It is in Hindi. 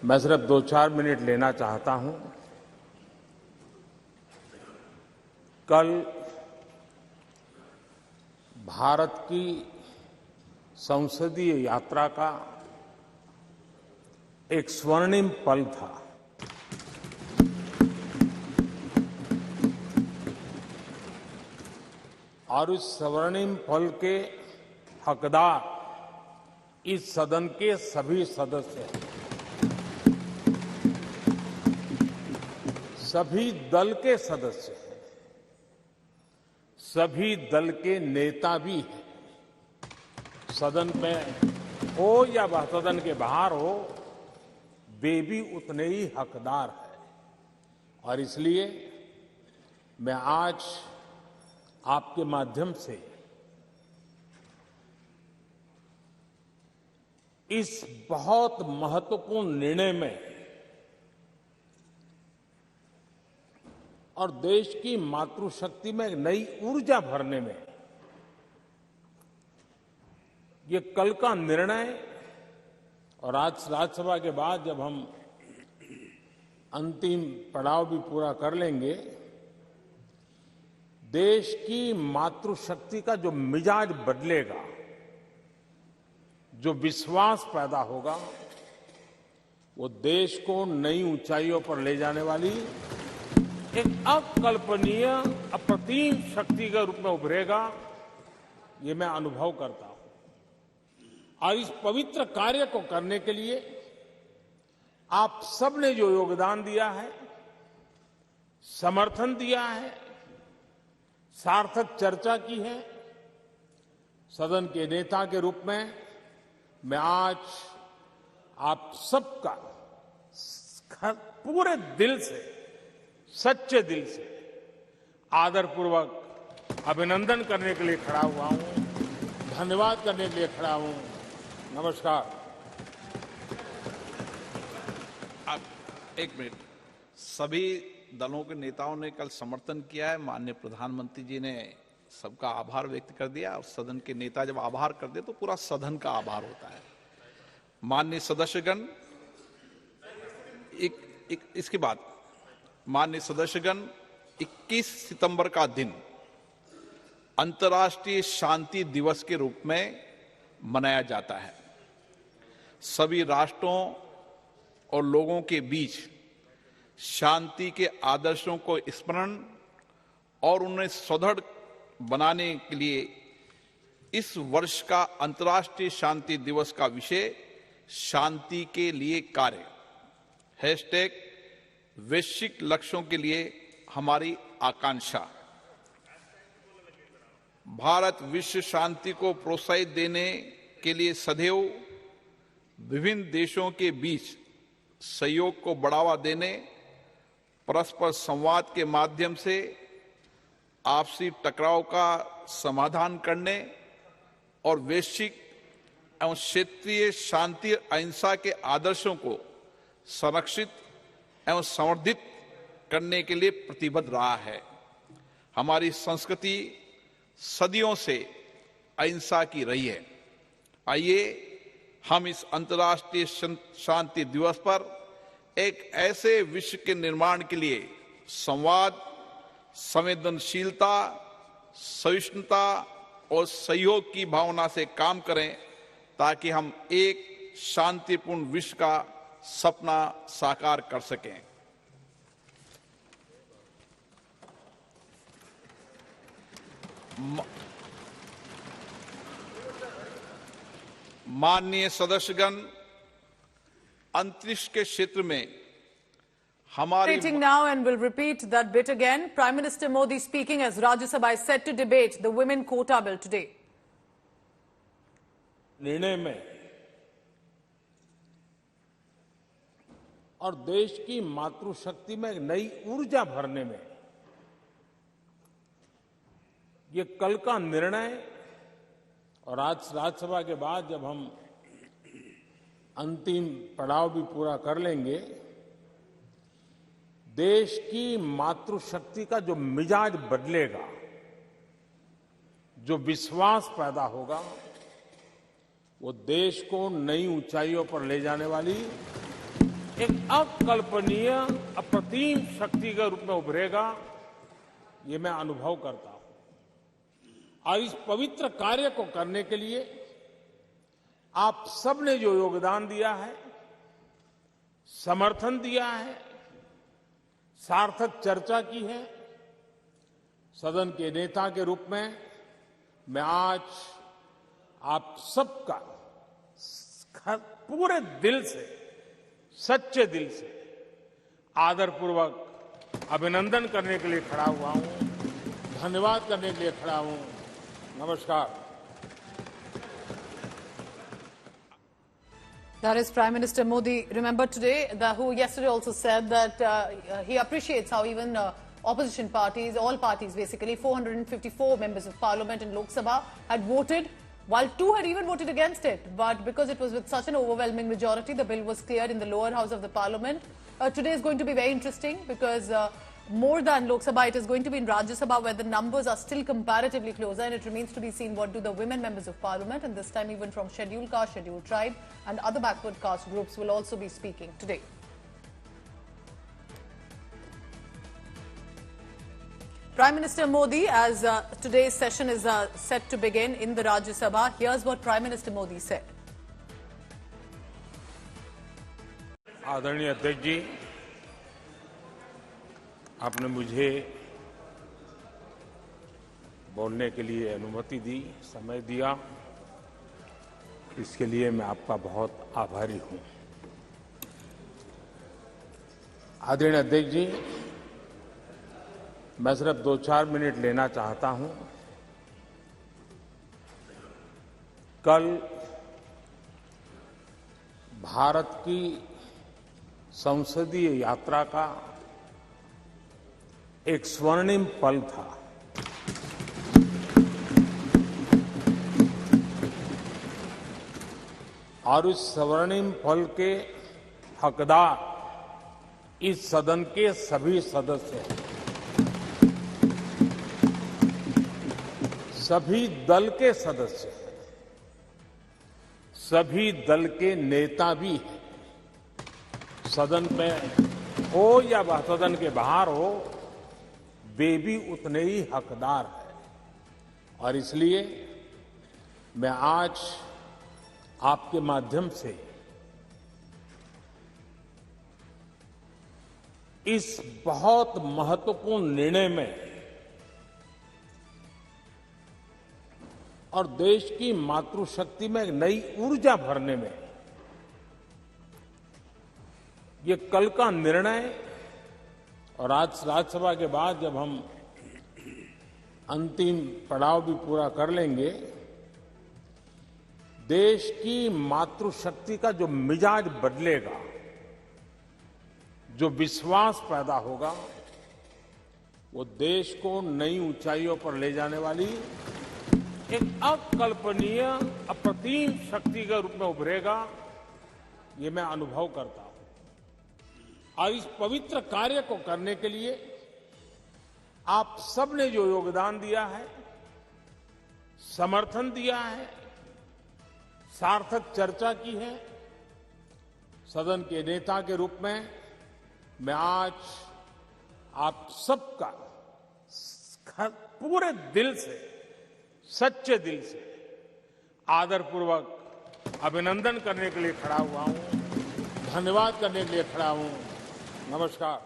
मैं सिर्फ 2-4 मिनट लेना चाहता हूं। कल भारत की संसदीय यात्रा का एक स्वर्णिम पल था। और इस स्वर्णिम पल के हकदार इस सदन के सभी सदस्य हैं। सभी दल के सदस्य हैं, सभी दल के नेता भी हैं। सदन में हो या वह सदन के बाहर हो, वे भी उतने ही हकदार हैं। और इसलिए मैं आज आपके माध्यम से इस बहुत महत्वपूर्ण निर्णय में और देश की मातृशक्ति में एक नई ऊर्जा भरने में ये कल का निर्णय और आज राज्यसभा के बाद जब हम अंतिम पड़ाव भी पूरा कर लेंगे, देश की मातृशक्ति का जो मिजाज बदलेगा, जो विश्वास पैदा होगा, वो देश को नई ऊंचाइयों पर ले जाने वाली एक अकल्पनीय अप्रतिम शक्ति के रूप में उभरेगा। ये मैं अनुभव करता हूं। और इस पवित्र कार्य को करने के लिए आप सबने जो योगदान दिया है, समर्थन दिया है, सार्थक चर्चा की है, सदन के नेता के रूप में मैं आज आप सबका पूरे दिल से, सच्चे दिल से आदरपूर्वक अभिनंदन करने के लिए खड़ा हुआ हूं, धन्यवाद करने के लिए खड़ा हूं। नमस्कार। अब एक मिनट, सभी दलों के नेताओं ने कल समर्थन किया है। माननीय प्रधानमंत्री जी ने सबका आभार व्यक्त कर दिया। और सदन के नेता जब आभार कर दे तो पूरा सदन का आभार होता है। माननीय सदस्यगण, इसके बाद माननीय सदस्यगण, 21 सितंबर का दिन अंतर्राष्ट्रीय शांति दिवस के रूप में मनाया जाता है। सभी राष्ट्रों और लोगों के बीच शांति के आदर्शों को स्मरण और उन्हें सुदृढ़ बनाने के लिए इस वर्ष का अंतर्राष्ट्रीय शांति दिवस का विषय शांति के लिए कार्य # वैश्विक लक्ष्यों के लिए हमारी आकांक्षा। भारत विश्व शांति को प्रोत्साहित देने के लिए सदैव विभिन्न देशों के बीच सहयोग को बढ़ावा देने, परस्पर संवाद के माध्यम से आपसी टकराव का समाधान करने और वैश्विक एवं क्षेत्रीय शांति अहिंसा के आदर्शों को संरक्षित एवं संवर्धित करने के लिए प्रतिबद्ध रहा है। हमारी संस्कृति सदियों से अहिंसा की रही है। आइए हम इस अंतर्राष्ट्रीय शांति दिवस पर एक ऐसे विश्व के निर्माण के लिए संवाद, संवेदनशीलता, सहिष्णुता और सहयोग की भावना से काम करें, ताकि हम एक शांतिपूर्ण विश्व का सपना साकार कर सकें। माननीय सदस्यगण, अंतरिक्ष के क्षेत्र में हमारी now and will repeat that bit again. Prime Minister Modi speaking as Rajya Sabha is set to debate the women quota bill today. निर्णय में और देश की मातृशक्ति में एक नई ऊर्जा भरने में ये कल का निर्णय और आज राज्यसभा के बाद जब हम अंतिम पड़ाव भी पूरा कर लेंगे, देश की मातृशक्ति का जो मिजाज बदलेगा, जो विश्वास पैदा होगा, वो देश को नई ऊंचाइयों पर ले जाने वाली एक अकल्पनीय अप्रतिम शक्ति के रूप में उभरेगा, ये मैं अनुभव करता हूं। और इस पवित्र कार्य को करने के लिए आप सबने जो योगदान दिया है, समर्थन दिया है, सार्थक चर्चा की है, सदन के नेता के रूप में मैं आज आप सबका पूरे दिल से, सच्चे दिल से आदरपूर्वक अभिनंदन करने के लिए खड़ा हुआ हूं, धन्यवाद करने के लिए खड़ा हूं। नमस्कार। That is Prime Minister Modi. Remember today, who yesterday also said that he appreciates how even opposition parties, all parties basically, 454 members of parliament in Lok Sabha had voted, while 2 had even voted against it. But because it was with such an overwhelming majority, the bill was cleared in the lower house of the parliament. Today is going to be very interesting because more than Lok Sabha, it is going to be in Rajya Sabha where the numbers are still comparatively closer, and it remains to be seen what do the women members of parliament, and this time even from scheduled caste, scheduled tribe and other backward caste groups will also be speaking today. Prime Minister Modi, as today's session is set to begin in the Rajya Sabha, here's what Prime Minister Modi said. आदरणीय अध्यक्ष जी, आपने मुझे बोलने के लिए अनुमति दी, समय दिया, इसके लिए मैं आपका बहुत आभारी हूं। आदरणीय अध्यक्ष जी, मैं सिर्फ 2-4 मिनट लेना चाहता हूं। कल भारत की संसदीय यात्रा का एक स्वर्णिम पल था। और इस स्वर्णिम पल के हकदार इस सदन के सभी सदस्य हैं, सभी दल के सदस्य हैं, सभी दल के नेता भी हैं। सदन में हो या वह सदन के बाहर हो, वे भी उतने ही हकदार हैं। और इसलिए मैं आज आपके माध्यम से इस बहुत महत्वपूर्ण निर्णय में और देश की मातृशक्ति में एक नई ऊर्जा भरने में ये कल का निर्णय, और आज राज्यसभा के बाद जब हम अंतिम पड़ाव भी पूरा कर लेंगे, देश की मातृशक्ति का जो मिजाज बदलेगा, जो विश्वास पैदा होगा, वो देश को नई ऊंचाइयों पर ले जाने वाली एक अकल्पनीय अप्रतिम शक्ति के रूप में उभरेगा, ये मैं अनुभव करता हूं। और इस पवित्र कार्य को करने के लिए आप सबने जो योगदान दिया है, समर्थन दिया है, सार्थक चर्चा की है, सदन के नेता के रूप में मैं आज आप सबका पूरे दिल से, सच्चे दिल से आदरपूर्वक अभिनंदन करने के लिए खड़ा हुआ हूं, धन्यवाद करने के लिए खड़ा हूं। नमस्कार।